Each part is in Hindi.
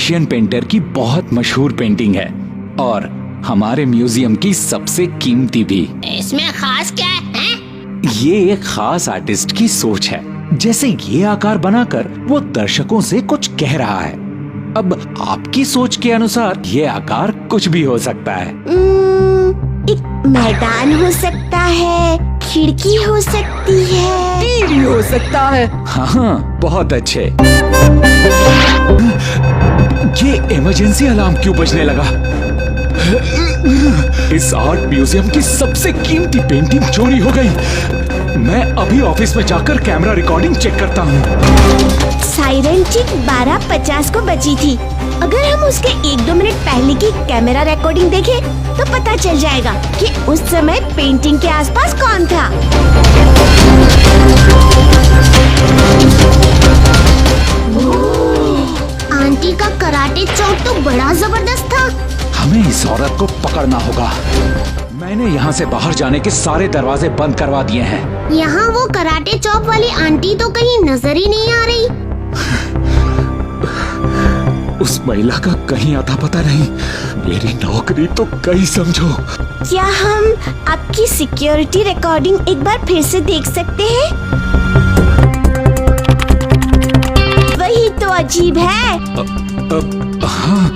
रशियन पेंटर की बहुत मशहूर पेंटिंग है और हमारे म्यूजियम की सबसे कीमती भी। इसमें खास क्या है? ये एक खास आर्टिस्ट की सोच है। जैसे ये आकार बनाकर वो दर्शकों से कुछ कह रहा है। अब आपकी सोच के अनुसार ये आकार कुछ भी हो सकता है। एक मैदान हो सकता है, खिड़की हो सकती है, टीवी हो सकता है। हाँ, बहुत अच्छे। ये इमरजेंसी अलार्म क्यों बजने लगा? इस आर्ट म्यूजियम की सबसे कीमती पेंटिंग चोरी हो गई। मैं अभी ऑफिस में जाकर कैमरा रिकॉर्डिंग चेक करता हूँ। साइरन ठीक 12:50 को बजी थी। अगर हम उसके 1-2 मिनट पहले की कैमरा रिकॉर्डिंग देखें तो पता चल जाएगा कि उस समय पेंटिंग के आसपास कौन था। आंटी का कराटे चॉप तो बड़ा जबरदस्त था। हमें इस औरत को पकड़ना होगा। मैंने यहाँ से बाहर जाने के सारे दरवाजे बंद करवा दिए हैं। यहाँ वो कराटे चॉप वाली आंटी तो कहीं नजर ही नहीं आ रही। उस महिला का कहीं आता पता नहीं। मेरी नौकरी तो गई समझो। क्या हम आपकी सिक्योरिटी रिकॉर्डिंग एक बार फिर से देख सकते हैं? वही तो अजीब है। हाँ।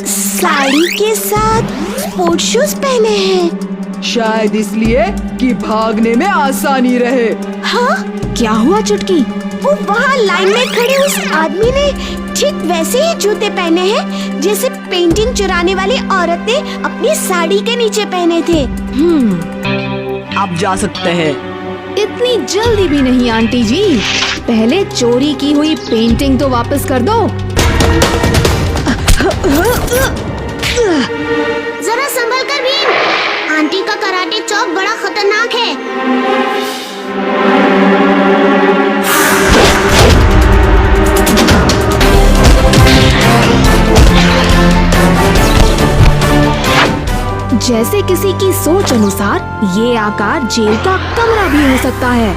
साड़ी के साथ स्पोर्ट्स शूज पहने हैं। शायद इसलिए कि भागने में आसानी रहे। हाँ? क्या हुआ चुटकी? वो वहाँ लाइन में खड़े उस आदमी ने ठीक वैसे ही जूते पहने हैं जैसे पेंटिंग चुराने वाली औरत ने अपनी साड़ी के नीचे पहने थे। आप जा सकते हैं। इतनी जल्दी भी नहीं आंटी जी, पहले चोरी की हुई पेंटिंग तो वापस कर दो। जरा संभल कर भी। आंटी का कराटे चॉप बड़ा खतरनाक है। जैसे किसी की सोच अनुसार ये आकार जेल का कमरा भी हो सकता है।